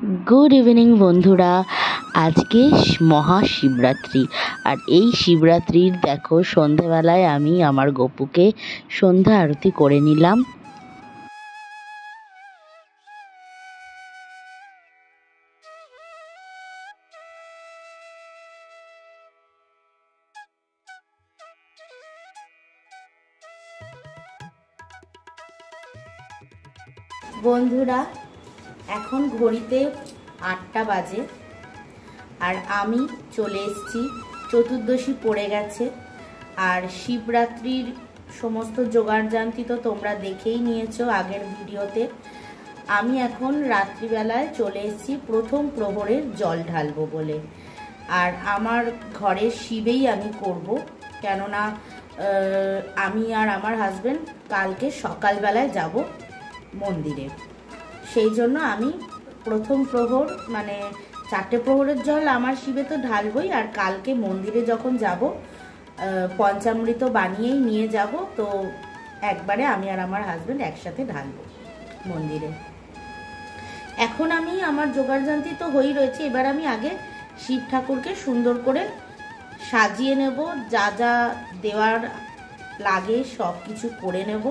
Good evening বন্ধুরা। আজকে মহাশিবরাত্রি, আর এই শিবরাত্রির দেখো সন্ধেবেলায় আমি আমার গপুকে সন্ধ্যা আরতি করে নিলাম। বন্ধুরা, এখন ঘড়িতে 8টা বাজে আর আমি চলে এসেছি। চতুর্দশী পড়ে গেছে আর শিবরাত্রির সমস্ত জোগাড়যন্ত্র তো তোমরা দেখেই নিয়েছো আগের ভিডিওতে। আমি এখন রাত্রিবেলায় চলে এসেছি প্রথম প্রহরের জল ঢালবো বলে। আর আমার ঘরের শিবেই আমি করব, কেননা আমি আর আমার হাজবেন্ড কালকে সকালবেলায় যাব মন্দিরে। সেই জন্য আমি প্রথম প্রহর মানে 4টে প্রহরের জল আমার শিবে তো ঢালবই, আর কালকে মন্দিরে যখন যাব পঞ্চামৃত বানিয়েই নিয়ে যাব, তো একবারে আমি আর আমার হাজবেন্ড একসাথে ঢালবো মন্দিরে। এখন আমি আমার জোগাড়যন্ত্র তো হয়েই রয়েছে, এবার আমি আগে শিব ঠাকুরকে সুন্দর করে সাজিয়ে নেব, যা যা দেওয়ার লাগে সব কিছু করে নেব,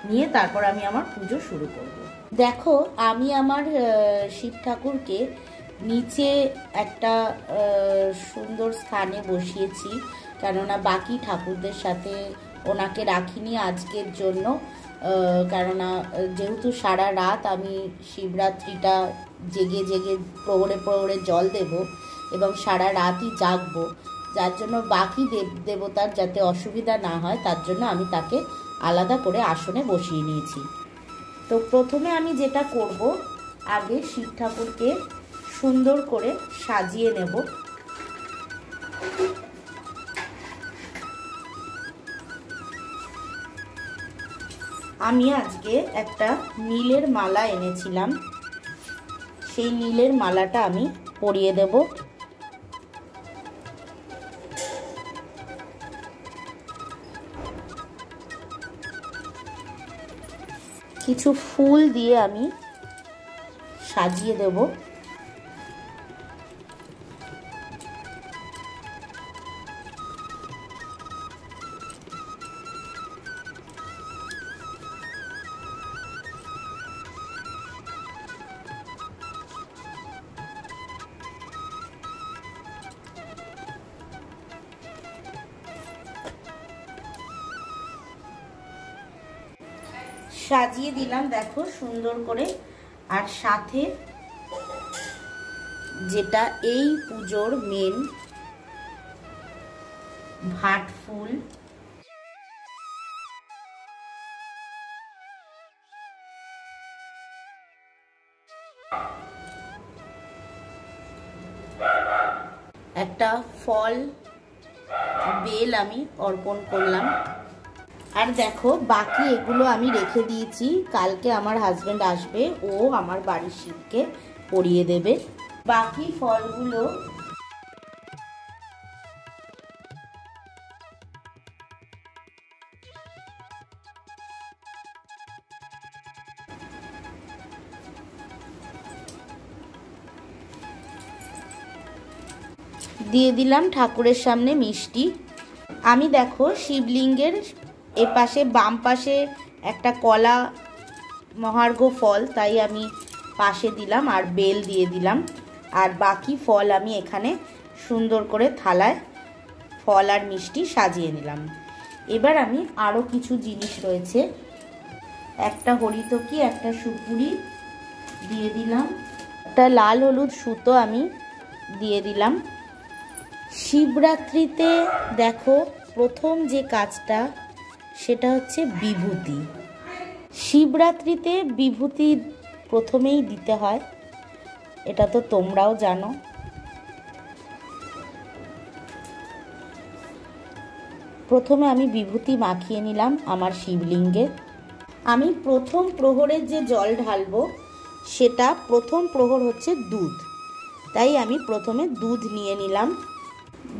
নিয়ে তারপর আমি আমার পুজো শুরু করব। দেখো, আমি আমার শিব ঠাকুরকে নিচে একটা সুন্দর স্থানে বসিয়েছি, কেননা বাকি ঠাকুরদের সাথে ওনাকে রাখিনি আজকের জন্য। কেননা যেহেতু সারা রাত আমি শিবরাত্রিটা জেগে জেগে প্রহরে প্রহরে জল দেব এবং সারা রাতই জাগবো, যার জন্য বাকি দেবতার যাতে অসুবিধা না হয় তার জন্য আমি তাকে আলাদা করে আসনে বসিয়ে নিয়েছি। তো প্রথমে আমি যেটা করব, আগে শিব ঠাকুরকে সুন্দর করে সাজিয়ে নেব। আমি আজকে একটা নীলের মালা এনেছিলাম, সেই নীলের মালাটা আমি পরিয়ে দেব। কিছু ফুল দিয়ে আমি সাজিয়ে দেব। সাজিয়ে দিলাম দেখো সুন্দর করে। আর সাথে যেটা এই পুজোর মেন, ভাট ফুল, একটা ফল বেল আমি অর্পণ করলাম। আর দেখো বাকি এগুলো আমি রেখে দিয়েছি, কালকে আমার হাজবেন্ড আসবে, ও আমার বাড়ির শিবকে পরিয়ে দেবে। বাকি ফলগুলো দিয়ে দিলাম ঠাকুরের সামনে মিষ্টি। আমি দেখো শিবলিঙ্গের এপাশে বাম পাশে একটা কলা মহার্ঘ ফল, তাই আমি পাশে দিলাম, আর বেল দিয়ে দিলাম। আর বাকি ফল আমি এখানে সুন্দর করে থালায় ফল আর মিষ্টি সাজিয়ে নিলাম। এবার আমি আরও কিছু জিনিস রয়েছে, একটা হরিতকি, একটা সুপুরি দিয়ে দিলাম, একটা লাল হলুদ সুতো আমি দিয়ে দিলাম। শিবরাত্রিতে দেখো প্রথম যে কাজটা সেটা হচ্ছে বিভূতি। শিবরাত্রিতে বিভূতি প্রথমেই দিতে হয়, এটা তো তোমরাও জানো। প্রথমে আমি বিভূতি মাখিয়ে নিলাম আমার শিবলিঙ্গে। আমি প্রথম প্রহরের যে জল ঢালবো সেটা প্রথম প্রহর হচ্ছে দুধ, তাই আমি প্রথমে দুধ নিয়ে নিলাম,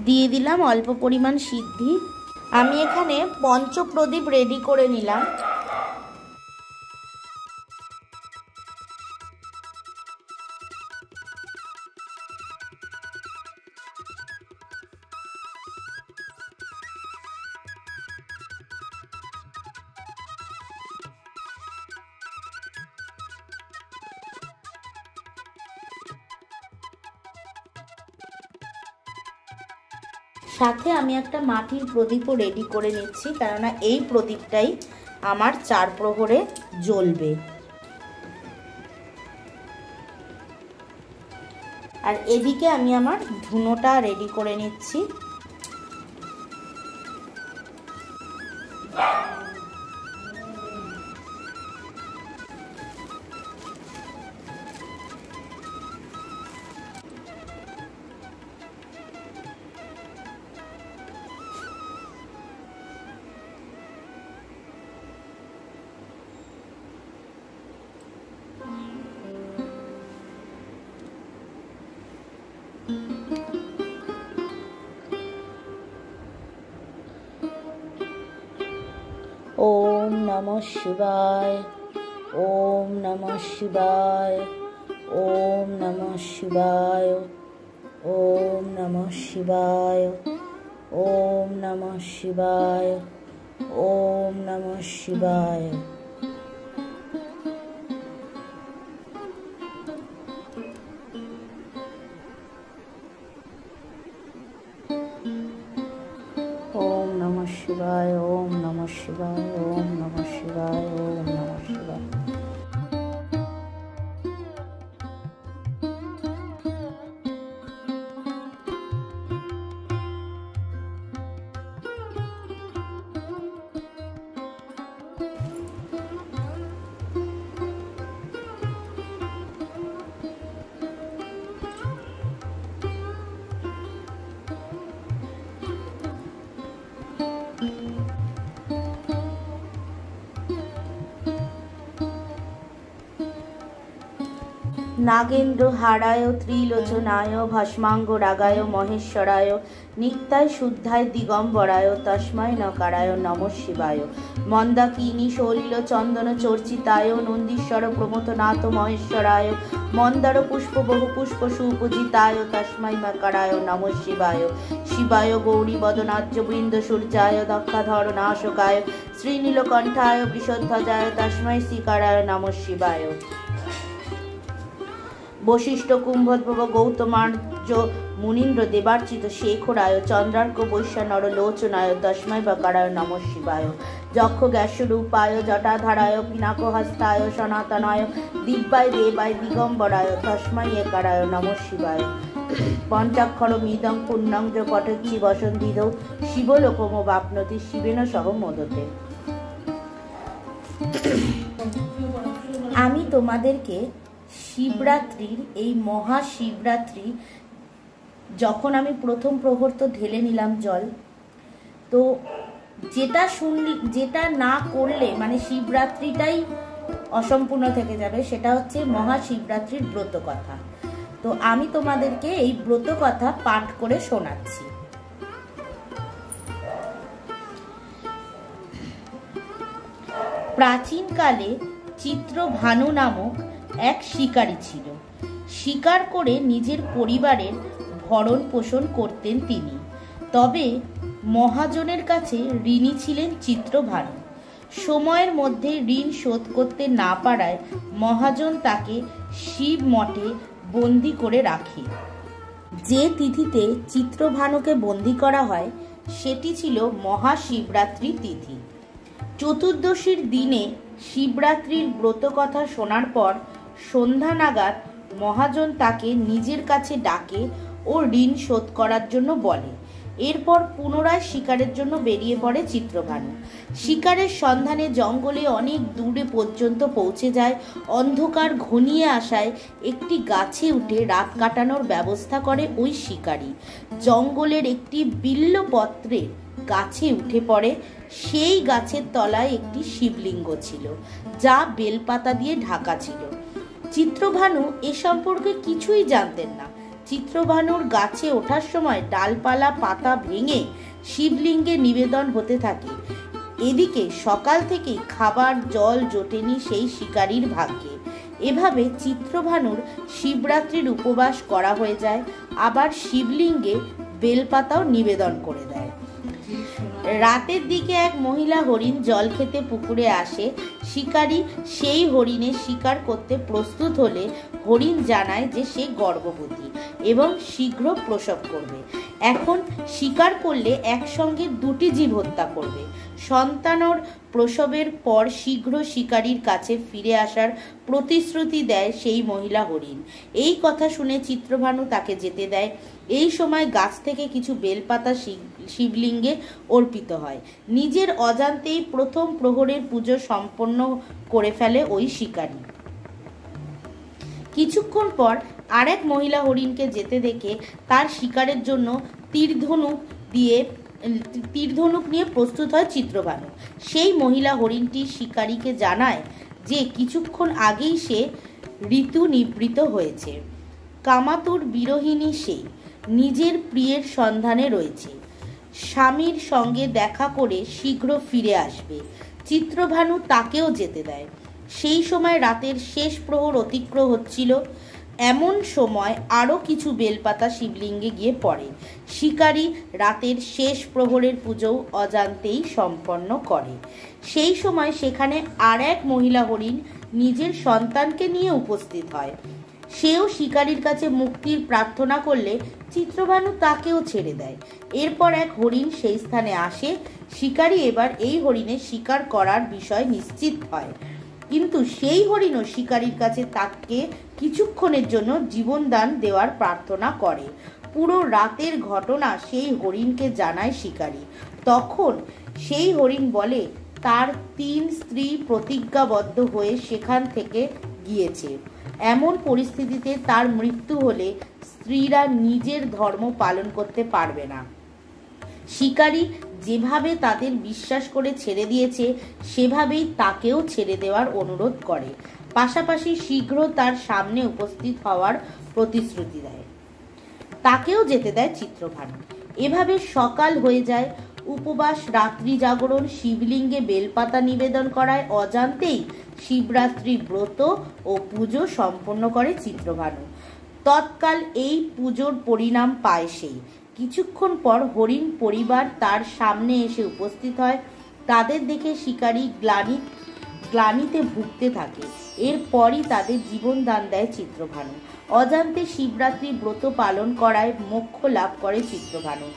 দিয়ে দিলাম অল্প পরিমাণ সিদ্ধি। আমি এখানে পঞ্চপ্রদীপ রেডি করে নিলাম। সাথে আমি একটা মাটির প্রদীপও রেডি করে নিচ্ছি, কেননা এই প্রদীপটাই আমার 4 প্রহরে জ্বলবে। আর এদিকে আমি আমার ধুনোটা রেডি করে নিচ্ছি। ओम नमः शिवाय, ओम नमः शिवाय, ओम नमः शिवाय, ओम नमः शिवाय, ओम नमः शिवाय, ओम नमः शिवाय। ओम नमः शिवाय, ओम नमः शिवाय, ओम नमः शिवाय, ओम नमः शिवाय। नागेन्द्र हाराय त्रिलोचनाय भस्मांग रागाय महेश्वराय नित्याय शुद्धाय दिगंबराय तस्मै नकाराय नमः शिवाय। मंदाकिनी सलिल चंदन चर्चिताय नंदीश्वर प्रमथनाथ महेश्वराय मंदार पुष्प बहु पुष्प सुपूजिताय तस्मै नकाराय नमः शिवाय। शिवाय गौरी वदनाज्य बृंद सूर्याय दक्षाधर नाशकाय श्रीनीलकंठाय वृषध्वजाय तस्मै श्रीकाराय नमः शिवाय। वशिष्ठ कुंभोद्भव गौतमार्य मुनीन्द्र देवार्चित शेखराय चंद्रार्क वैश्य नरलोचनाय तस्मै बकाराय नमः शिवाय। यक्ष गैश्यरूपाय जटाधाराय पिनाकहस्ताय सनातनाय दिव्याय देवाय दिगंबराय तस्मै एकाराय नमः शिवाय। पंचाक्षरमिदं पुण्यं च पठेच्छि वसन्तिदौ शिवलोकमवाप्नोति शिवेन सह मोदते। आमी तोमादेरके शिवरात्रिर এই মহাশিবরাত্রি যখন আমি প্রথম প্রহর তো ঢেলে নিলাম জল, তো যেটা না করলে মানে শিবরাত্রিটাই অসম্পূর্ণ থেকে যাবে, সেটা হচ্ছে মহাশিবরাত্রির ব্রত কথা। তো আমি তোমাদেরকে এই ব্রত কথা পাঠ করে শোনাচ্ছি। প্রাচীনকালে চিত্রভানু নামক এক শিকারী ছিল। শিকার করে নিজের পরিবারের ভরণ পোষণ করতেন তিনি। তবে মহাজনের কাছে ঋণী ছিলেন চিত্রভানু। সময়ের মধ্যে ঋণ শোধ করতে না পারায় মহাজন তাকে শিব মঠে বন্দী করে রাখে। যে তিথিতে চিত্রভানুকে বন্দী করা হয় সেটি ছিল মহাশিবরাত্রি তিথি। চতুর্দশীর দিনে শিবরাত্রির ব্রত কথা শোনার পর সন্ধ্যা নাগাদ মহাজন তাকে নিজের কাছে ডাকে ও ঋণ শোধ করার জন্য বলে। এরপর পুনরায় শিকারের জন্য বেরিয়ে পড়ে চিত্রভানু। শিকারের সন্ধানে জঙ্গলে অনেক দূরে পর্যন্ত পৌঁছে যায়। অন্ধকার ঘনিয়ে আসায় একটি গাছে উঠে রাত কাটানোর ব্যবস্থা করে ওই শিকারী। জঙ্গলের একটি বিল্বপত্রের গাছে উঠে পড়ে। সেই গাছের তলায় একটি শিবলিঙ্গ ছিল, যা বেলপাতা দিয়ে ঢাকা ছিল। চিত্রভানু এ সম্পর্কে কিছুই জানতেন না। চিত্রভানুর গাছে ওঠার সময় ডালপালা পাতা ভেঙে শিবলিঙ্গে নিবেদন হতে থাকে। এদিকে সকাল থেকে খাবার জল জোটেনি সেই শিকারীর ভাগ্যে। এভাবে চিত্রভানুর শিবরাত্রির উপবাস করা হয়ে যায়, আবার শিবলিঙ্গে বেলপাতাও নিবেদন করে দেয়। রাতের দিকে এক মহিলা হরিণ জল খেতে পুকুরে আসে। শিকারী সেই হরিণের শিকার করতে প্রস্তুত হলে হরিণ জানায় যে সে গর্ভবতী এবং শীঘ্র প্রসব করবে। এখন শিকার করলে একসঙ্গে দুটি জীব হত্যা করবে। সন্তানর প্রসবের পর শীঘ্র শিকারীর কাছে ফিরে আসার প্রতিশ্রুতি দেয় সেই মহিলা হরিণ। এই কথা শুনে চিত্রভানু তাকে যেতে দেয়। এই সময় গাছ থেকে কিছু বেলপাতা শিবলিঙ্গে অর্পিত হয়। নিজের অজান্তেই প্রথম প্রহরের পুজো সম্পন্ন করে ফেলে ওই শিকারী। কিছুক্ষণ পর আরেক মহিলা হরিণকে যেতে দেখে তার শিকারের জন্য তীরধনুক নিয়ে প্রস্তুত হয় চিত্রভানু। সেই মহিলা হরিণটি শিকারীকে জানায় যে কিছুক্ষণ আগেই সে ঋতু নিবৃত হয়েছে। কামাতুর বিরোহিনী সেই নিজের প্রিয়ের সন্ধানে রয়েছে, স্বামীর সঙ্গে দেখা করে শীঘ্র ফিরে আসবে। চিত্রভানু তাকেও যেতে দেয়। সেই সময় রাতের শেষ প্রহর অতিক্রম হচ্ছিল। এমন সময় আরও কিছু বেলপাতা শিবলিঙ্গে গিয়ে পড়ে। শিকারী রাতের শেষ প্রহরের পুজো অজান্তেই সম্পন্ন করে। সেই সময় সেখানে আর এক মহিলা হরিণ নিজের সন্তানকে নিয়ে উপস্থিত হয়। সেও শিকারীর কাছে মুক্তির প্রার্থনা করলে চিত্রভানু তাকেও ছেড়ে দেয়। এরপর এক হরিণ সেই স্থানে আসে। শিকারী এবার এই হরিণের শিকার করার বিষয় নিশ্চিত হয়, কিন্তু সেই হরিণও শিকারীর কাছে তাকে কিছুক্ষণের জন্য জীবনদান দেওয়ার প্রার্থনা করে। পুরো রাতের ঘটনা সেই হরিণকে জানায় শিকারী। তখন সেই হরিণ বলে তার 3 স্ত্রী প্রতিজ্ঞাবদ্ধ হয়ে সেখান থেকে গিয়েছে। এমন পরিস্থিতিতে তার মৃত্যু হলে স্ত্রীরা নিজের ধর্ম পালন করতে পারবে না। শিকারী যেভাবে তাদের বিশ্বাস করে ছেড়ে দিয়েছে সেভাবেই তাকেও ছেড়ে দেওয়ার অনুরোধ করে। পাশাপাশি শীঘ্র তার সামনে উপস্থিত হওয়ার প্রতিশ্রুতি দেয়। তাকেও যেতে দেয় চিত্রভানু। এভাবে সকাল হয়ে যায়। উপবাস, রাত্রি জাগরণ, শিবলিঙ্গে বেলপাতা নিবেদন করায় অজান্তেই শিবরাত্রি ব্রত ও পুজো সম্পন্ন করে চিত্রভানু। তৎকাল এই পুজোর পরিণাম পায় সেই। কিছুক্ষণ পর হরিণ পরিবার তার সামনে এসে উপস্থিত হয়। তাদের দেখে শিকারী গ্লানিতে ভুগতে থাকে। এরপরই তাদের জীবন দান দেয় চিত্রভানু। অজান্তে শিবরাত্রি ব্রত পালন করায় মোক্ষ লাভ করে চিত্রভানু।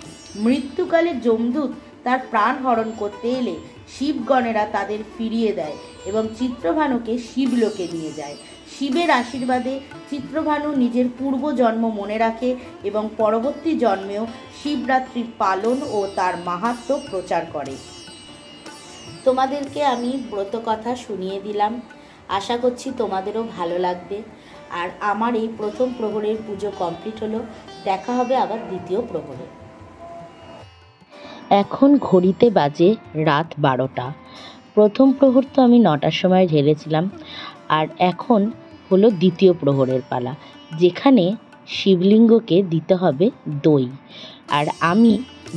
মৃত্যুকালে যমদূত তার প্রাণ হরণ করতে এলে শিবগণেরা তাদের ফিরিয়ে দেয় এবং চিত্রভানুকে শিবলোকে নিয়ে যায়। শিবের আশীর্বাদে চিত্রভানু নিজের পূর্ব জন্ম মনে রাখে এবং পরবর্তী জন্মেও শিবরাত্রি পালন ও তার মাহাত্ম্য প্রচার করে। তোমাদেরকে আমি ব্রত কথা শুনিয়ে দিলাম। আশা করছি তোমাদেরও ভালো লাগবে। আর আমার এই প্রথম প্রহরের পুজো কমপ্লিট হলো। দেখা হবে আবার দ্বিতীয় প্রহরে। এখন ঘড়িতে বাজে রাত 12টা। প্রথম প্রহর তো আমি 9টার সময় ঢেলেছিলাম, আর এখন হলো দ্বিতীয় প্রহরের পালা, যেখানে শিবলিঙ্গকে দিতে হবে দই। আর আমি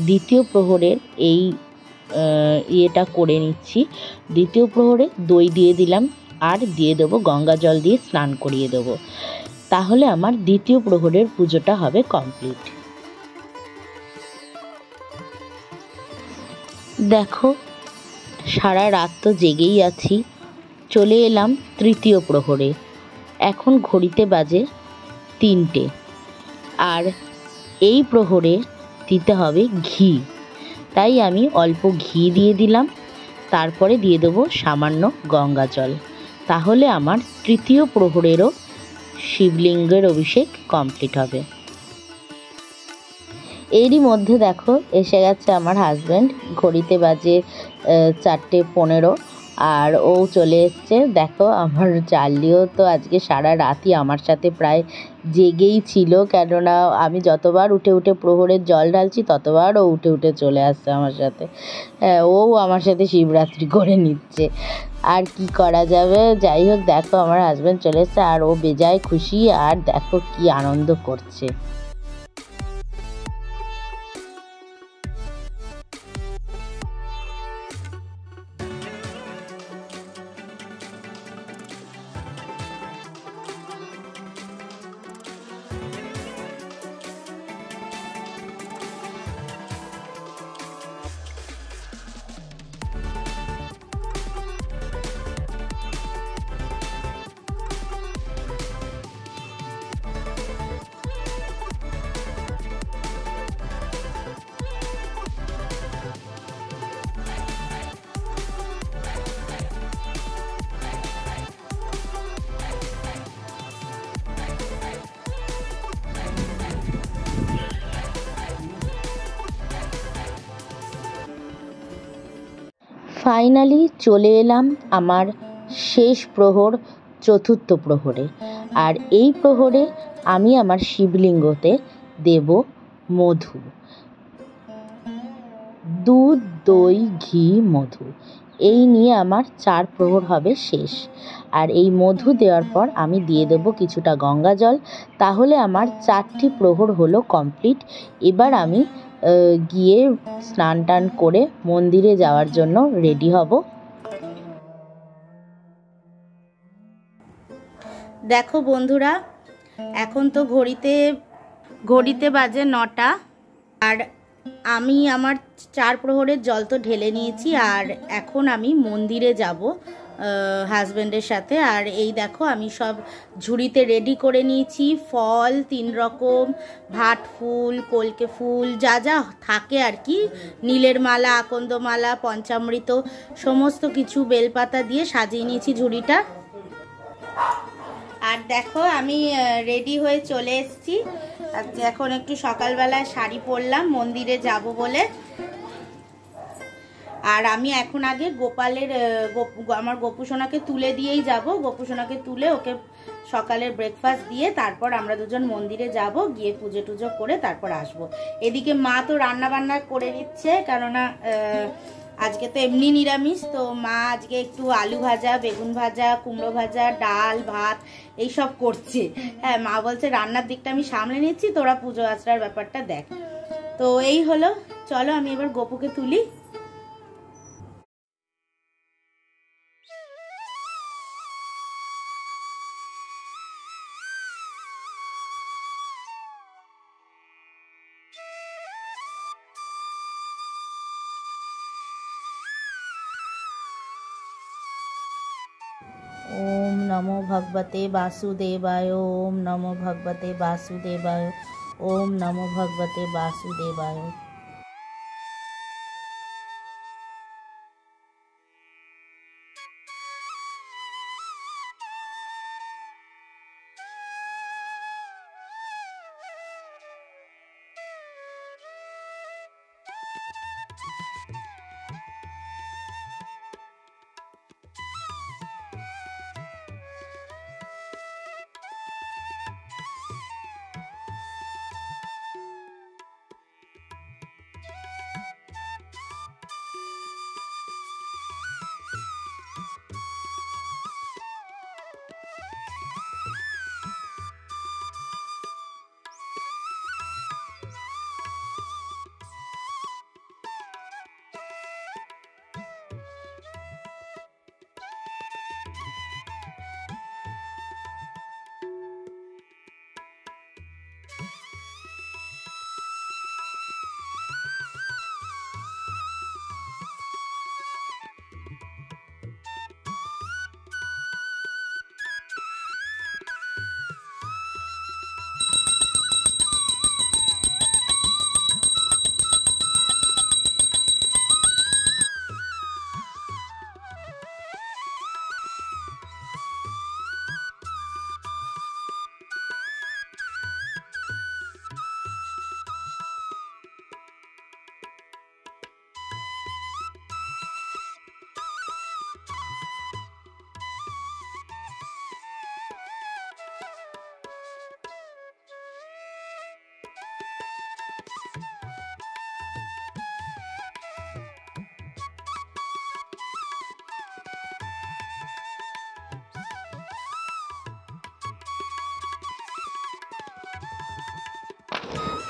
দ্বিতীয় প্রহরের এই ইয়েটা করে নিচ্ছি। দ্বিতীয় প্রহরে দই দিয়ে দিলাম, আর দিয়ে দেবো গঙ্গা জল দিয়ে স্নান করিয়ে দেবো। তাহলে আমার দ্বিতীয় প্রহরের পুজোটা হবে কমপ্লিট। দেখো, সারা রাত তো জেগেই আছি। চলে এলাম তৃতীয় প্রহরে। এখন ঘড়িতে বাজে 3টে। আর এই প্রহরে দিতে হবে ঘি, তাই আমি অল্প ঘি দিয়ে দিলাম। তারপরে দিয়ে দেবো সামান্য গঙ্গা জল। তাহলে আমার তৃতীয় প্রহরেরও শিবলিঙ্গের অভিষেক কমপ্লিট হবে। এরই মধ্যে দেখো এসে গেছে আমার হাজব্যান্ড। ঘড়িতে বাজে 4:15, আর ও চলে এসছে। দেখো, আমার চার্লিও তো আজকে সারা রাতই আমার সাথে প্রায় জেগেই ছিল, কেননা আমি যতবার উঠে উঠে প্রহরের জল ঢালছি ততবার ও উঠে উঠে চলে আসছে আমার সাথে। ও আমার সাথে শিবরাত্রি করে নিচ্ছে। আর কি করা যাবে, যাই হোক, দেখো আমার হাজব্যান্ড চলে এসছে আর ও বেজায় খুশি। আর দেখো কি আনন্দ করছে। ফাইনালি চলে এলাম আমার শেষ প্রহর, চতুর্থ প্রহরে। আর এই প্রহরে আমি আমার শিবলিঙ্গতে দেব মধু, দুধ, দই, ঘি, মধু। এই নিয়ে আমার 4 প্রহর হবে শেষ। আর এই মধু দেওয়ার পর আমি দিয়ে দেব কিছুটা গঙ্গা জল। তাহলে আমার 4টি প্রহর হলো কমপ্লিট। এবার আমি গিয়ে স্নান টান করে মন্দিরে যাওয়ার জন্য রেডি হব। দেখো বন্ধুরা, এখন তো ঘড়িতে বাজে 9টা। আর আমি আমার 4 প্রহরের জল তো ঢেলে নিয়েছি। আর এখন আমি মন্দিরে যাব হাজব্যান্ডের সাথে। আর এই দেখো আমি সব ঝুড়িতে রেডি করে নিয়েছি। ফল 3 রকম, ভাট ফুল, কলকে ফুল, যা যা থাকে আর কি, নীলের মালা, আকন্দ মালা, পঞ্চামৃত, সমস্ত কিছু বেলপাতা দিয়ে সাজিয়ে নিয়েছি ঝুড়িটা। আর দেখো আমি রেডি হয়ে চলে এসেছি। এখন একটু সকালবেলায় শাড়ি পরলাম মন্দিরে যাব বলে। আর আমি এখন আগে আমার গোপুসোনাকে তুলে দিয়েই যাব। গোপুসোনাকে তুলে ওকে সকালের ব্রেকফাস্ট দিয়ে তারপর আমরা দুজন মন্দিরে যাব, গিয়ে পুজো টুজো করে তারপর আসব। এদিকে মা তো রান্না বান্না করে নিচ্ছে, কেননা আজকে তো এমনি নিরামিষ। তো মা আজকে একটু আলু ভাজা, বেগুন ভাজা, কুমড়ো ভাজা, ডাল, ভাত এইসব করছে। হ্যাঁ, মা বলছে রান্নার দিকটা আমি সামলে নিচ্ছি, তোরা পুজো আচড়ার ব্যাপারটা দেখ। তো এই হলো, চলো আমি এবার গোপুকে তুলি। ओम नमो भगवते वासुदेवाय, ओम नमो भगवते वासुदेवाय, ओम नमो भगवते वासुदेवाय।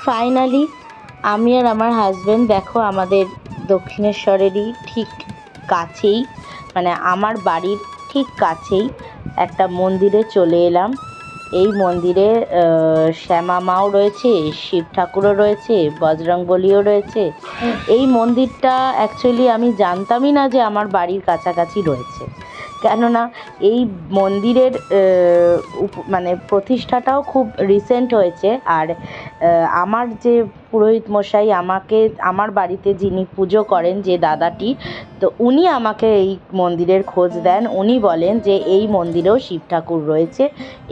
ফাইনালি আমি আর আমার হাজব্যান্ড দেখো আমাদের দক্ষিণেশ্বরেরই ঠিক কাছেই, মানে আমার বাড়ির ঠিক কাছেই একটা মন্দিরে চলে এলাম। এই মন্দিরে শ্যামা মাও রয়েছে, শিব ঠাকুরও রয়েছে, বজরংবলীও রয়েছে। এই মন্দিরটা অ্যাকচুয়ালি আমি জানতামই না যে আমার বাড়ির কাছাকাছি রয়েছে, কেননা এই মন্দিরের মানে প্রতিষ্ঠাটাও খুব রিসেন্ট হয়েছে। আর আমার যে পুরোহিত মশাই আমাকে, আমার বাড়িতে যিনি পুজো করেন যে দাদাটি, তো উনি আমাকে এই মন্দিরের খোঁজ দেন। উনি বলেন যে এই মন্দিরেও শিব ঠাকুর রয়েছে,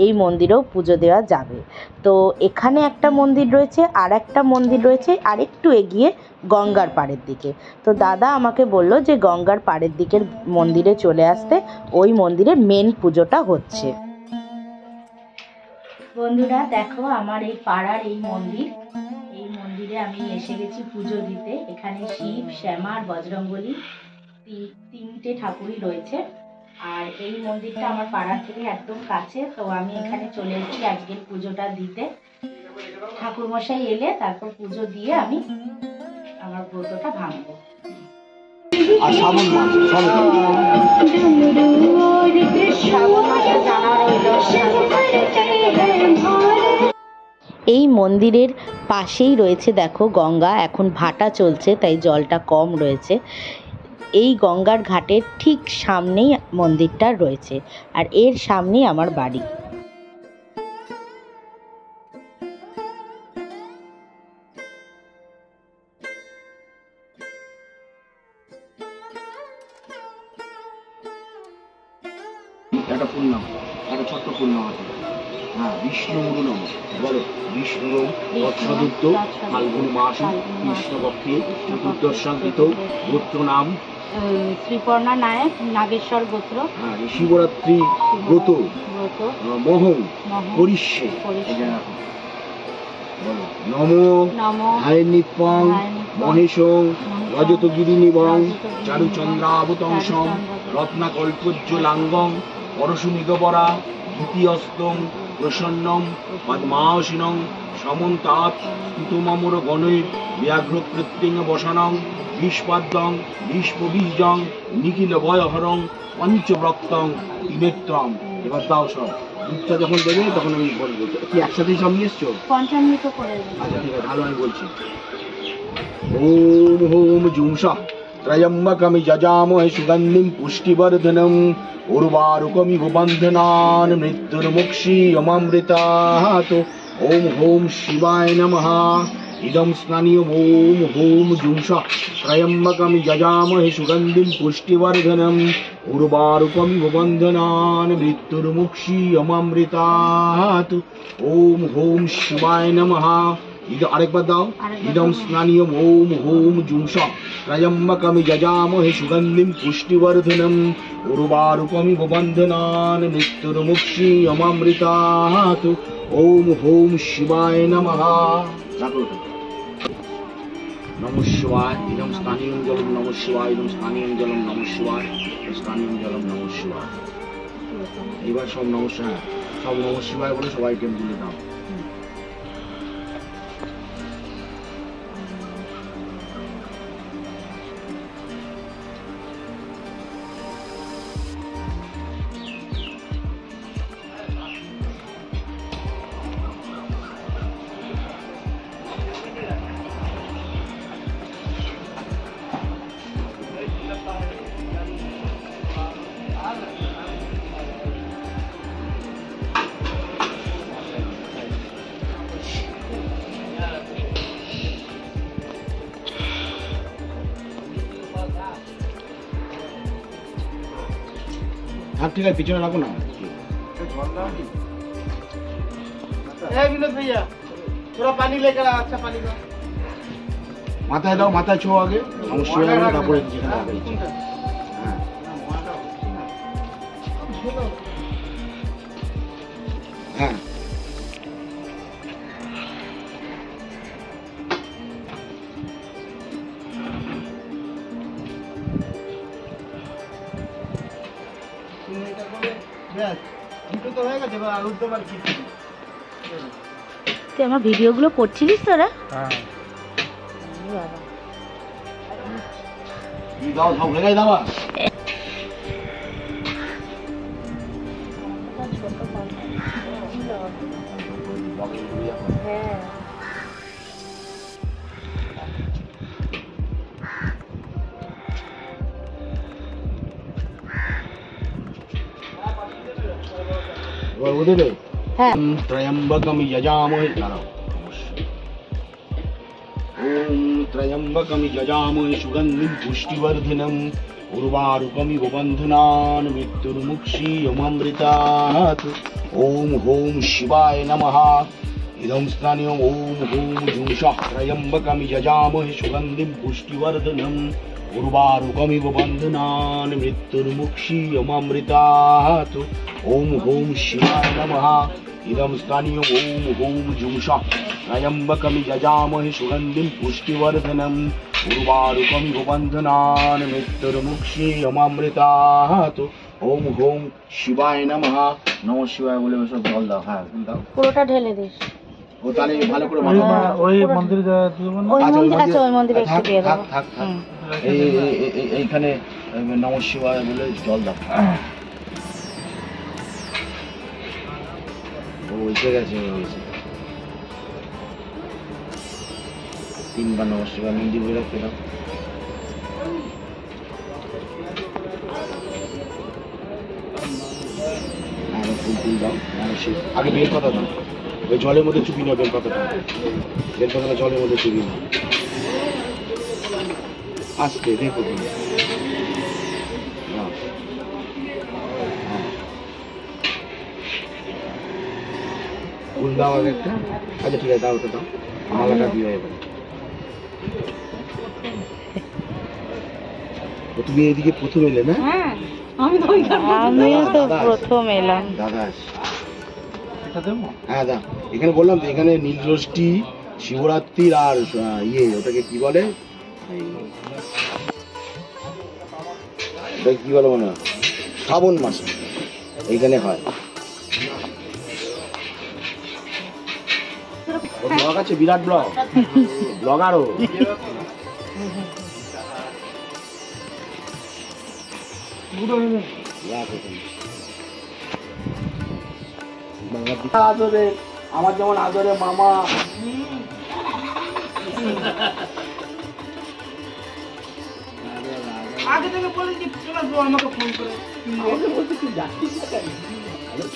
এই মন্দিরেও পুজো দেওয়া যাবে। তো এখানে একটা মন্দির রয়েছে, আর একটা মন্দির রয়েছে আরেকটু এগিয়ে গঙ্গার পাড়ের দিকে। তো দাদা আমাকে বলল যে গঙ্গার পাড়ের দিকের মন্দিরে চলে আসতে, ওই মন্দিরে মেন পুজোটা হচ্ছে। বন্ধুরা দেখো, আমার এই পাড়ার এই মন্দিরে আমি এসে গেছি পুজো দিতে। এখানে শিব, শ্যামা আর বজরংবলী তিনটে ঠাকুরই রয়েছে। আর এই মন্দিরটা আমার পাড়ার থেকে একদম কাছে, তো আমি এখানে চলে এসেছি আজকের পুজোটা দিতে। ঠাকুরমশাই এলে তারপর পুজো দিয়ে আমি আমার ব্রতটা ভাঙবো। এই মন্দিরের পাশেই রয়েছে দেখো গঙ্গা, এখন ভাটা চলছে তাই জলটা কম রয়েছে। এই গঙ্গার ঘাটের ঠিক সামনেই মন্দিরটা রয়েছে, আর এর সামনেই আমার বাড়ি। একটা পূর্ণাম, একটা ছোট্ট পূর্ণাম আছে। হ্যাঁ, বিষ্ণুর নম বলো। বিষ্ণু তৎসদুক্ত ফাল্গুন মাস কৃষ্ণপক্ষে চতুর্দশাঙ্কিত গোত্র নাম শ্রীপর্ণা নায়ক, নাগেশ্বর গোত্র। হ্যাঁ, শিবরাত্রি ব্রত মহং করিষ্যে। নমো হায়নিপং মহেশং রজতগিরিনিবং চারুচন্দ্রাবতংসং রত্নাকল্পোজ্জ্বলাঙ্গং পরশুনিগপরা দ্বিতীয়স্তং প্রসন্নং পদ্মাসিনং সমন্তাৎ স্তুতমমর গণৈর ব্যাঘ্রকৃত্যং বসনং বিষ্পাদ্যং বিষ্পবীজং নিখিল ভয়হরং পঞ্চব্রক্তং তিনেত্রম। এবার দাও সব দুধটা যখন দেবে তখন আমি বলবো। কি একসাথেই সব নিয়ে এসছো? পঞ্চামৃত করে। আচ্ছা ঠিক আছে, ভালো, আমি বলছি। ওম হোম জুংসা ত্রয়ম্বকমি যজামহে সুগন্ধিম পুষ্টিবর্ধনম উর্বারুকমিব বন্ধনান মৃত্যুর্মুক্ষীয়মামৃতাৎ। ওম হোম শিবায় নমঃ। ইদম স্নানীয়ম ওম হোম জুংসা ত্রয়ম্বকমি যজামহে সুগন্ধিম পুষ্টিবর্ধনম উর্বারুকমিব বন্ধনান মৃত্যুর্মুক্ষীয়মামৃতাৎ। ওম হোম শিবায় নমঃ। আরেকবার দাও। ইদম স্নানীয়ম ওম হোম জুংসা ত্রয়ম্বকমি যজামহে সুগন্ধিম পুষ্টিবর্ধনম উর্বারুকমিব বন্ধনান মৃত্যুর্মুক্ষীয়মামৃতাৎ। ওম হোম শিবায় নমঃ। নমঃ শিবায়। ইদম স্নানীয়ম জলম নমঃ শিবায়। ইদম স্নানীয়ম জলম নমঃ শিবায়। স্নানীয়ম জলম নমঃ শিবায়। এবার সব নমস্কার, সব নমঃ শিবায় বলে সবাই টেম্পলে দাও। ঠিক আছে, পিছনে রাখো না। মাথায় দাও, মাথায় ছো আগে অবশ্যই, তারপরে হ্যাঁ। তুই আমার ভিডিওগুলো করছিলিস তোরা? দাও, সব হয়ে গেছে। দাও ত্রয়ম্বকম যজামহে। ওম ত্রয়ম্বকমি যজামহে সুগন্ধিম পুষ্টিবর্ধনম উর্বারুকমিব বন্ধনান মৃত্যুর্মুক্ষীয়মৃতাৎ। ওম হোম শিবায় নমঃ। ইদং স্থানীয়ম ওম হোম জুষঃ ত্রয়ম্বকমি যজামহে সুগন্ধিম পুষ্টিবর্ধনম উর্বারুকমিব বন্ধনান মৃত্যুর্মুক্ষীয়মৃতাৎ। ওম হোম শিবায় নমঃ। ইদং স্থানীয়ম ওম হোম জুষঃ ত্রয়ম্বকমি যজামহে সুগন্ধিম পুষ্টিবর্ধনম উর্বারুকমিব বন্ধনান মৃত্যুর্মুক্ষীয়মৃতাৎ। ওম হোম শিবায় নমঃ। নমঃ শিবায় বলে সব জল দাও। হ্যাঁ দাও, পুরোটা ঢেলে দিস। ও তাহলে ভালো করে মাখো। ওই মন্দিরে দিব না? আচ্ছা ওই মন্দিরে একটু দিয়ে দেবো। থাক। এইখানে নমঃ শিবায় বলে জল দাও। ও এসে গেছে। তিনবার নমঃ শিবায় মন্দির বলে রাখতে দাও। ফুল দাও। আগে বেল পাতা দাও। ওই জলের মধ্যে চুপি না বেল পাতাটা। বেল পাতাটা জলের মধ্যে চুপি না। আস্তে দেখো তুমি। ফুল দাও আগে একটা। আচ্ছা ঠিক আছে, দাও ওটা দাও। মালাটা দিও এবারে। তুমি এদিকে প্রথম এলে না? আমিও তো প্রথম এলাম। দাদা এটা দেবো? হ্যাঁ দা। এখানে বললাম তো, এখানে নীলষষ্ঠী, শিবরাত্রির আর ওটাকে কি বলে, ওটাকে কি বলে মনে হয়, শ্রাবণ মাসে এইখানে হয়। ব্লগ আছে, বিরাট ব্লগ, ব্লগারও। আদরে আমার যেমন আদরে মামা। আগে থেকে বলেছি আমাকে ফোন করে বলতে তুই যাচ্ছিস না কেন?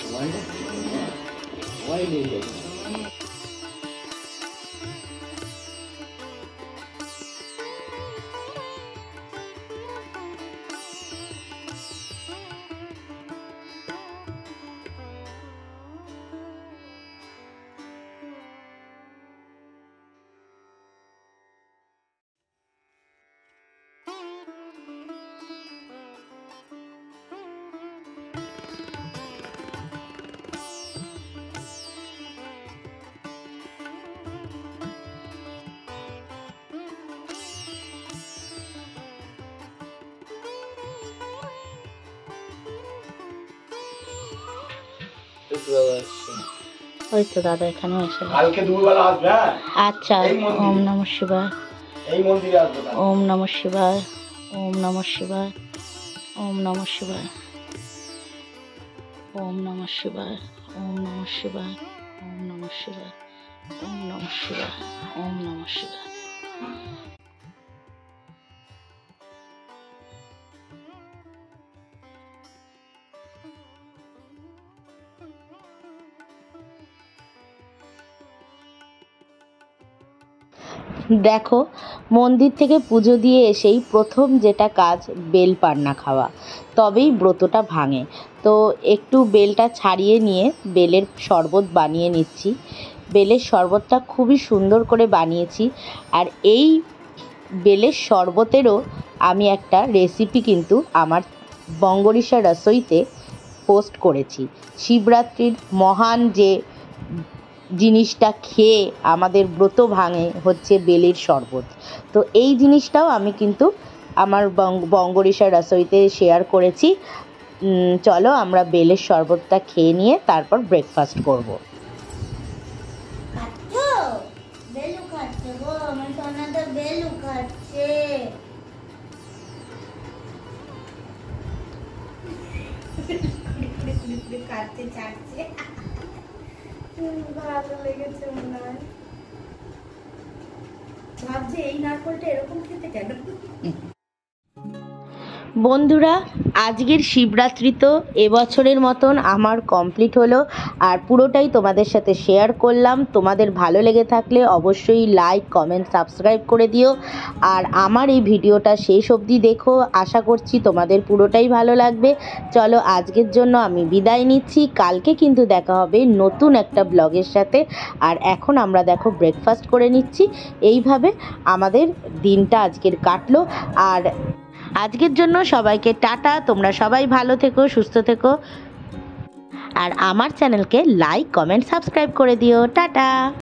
সময় নেই। ওই তো দাদা এখানে এসে। কালকে দুপুরবেলা আসবে। আচ্ছা। ওম নমঃ শিবায়। এই মন্দিরে আসবে। ওম নমঃ শিবায়। ওম নমঃ শিবায়। ওম নমঃ শিবায়। ওম নমঃ শিবায়। ওম নমঃ শিবায়। ওম নমঃ শিবায়। ওম নমঃ শিবায়। ওম নমঃ শিবায়। দেখো, মন্দির থেকে পুজো দিয়ে এসেই প্রথম যেটা কাজ বেলপান্না খাওয়া, তবেই ব্রতটা ভাঙে। তো একটু বেলটা ছাড়িয়ে নিয়ে বেলের শরবত বানিয়ে নিচ্ছি। বেলের শরবতটা খুবই সুন্দর করে বানিয়েছি। আর এই বেলের শরবতেরও আমি একটা রেসিপি কিন্তু আমার বঙ্গরিশা রসইতে পোস্ট করেছি। শিবরাত্রির মহান যে জিনিসটা খেয়ে আমাদের ব্রত ভাঙে হচ্ছে বেলের শরবত। তো এই জিনিসটাও আমি কিন্তু আমার বঙ্গরিশা রসইতে শেয়ার করেছি। চলো আমরা বেলের শরবতটা খেয়ে নিয়ে তারপর ব্রেকফাস্ট করবো। বেলু খাচ্ছে গো, আমার সোনাটা বেলু খাচ্ছে। কাটতে চাচ্ছে, ভালো লেগেছে মনে হয়। ভাবছে এই নারকলটা এরকম খেতে কেন। বন্ধুরা, আজকের শিবরাত্রি তো এবছরের মতন আমার কমপ্লিট হলো, আর পুরোটাই তোমাদের সাথে শেয়ার করলাম। তোমাদের ভালো লেগে থাকলে অবশ্যই লাইক, কমেন্ট, সাবস্ক্রাইব করে দিও। আর আমার এই ভিডিওটা শেষ অবধি দেখো, আশা করছি তোমাদের পুরোটাই ভালো লাগবে। চলো আজকের জন্য আমি বিদায় নিচ্ছি, কালকে কিন্তু দেখা হবে নতুন একটা ব্লগের সাথে। আর এখন আমরা দেখো ব্রেকফাস্ট করে নিচ্ছি। এইভাবে আমাদের দিনটা আজকের কাটলো। আর আজকের জন্য সবাইকে টাটা। তোমরা সবাই ভালো থেকো, সুস্থ থেকো, আর আমার চ্যানেলকে লাইক, কমেন্ট, সাবস্ক্রাইব করে দিও। টাটা।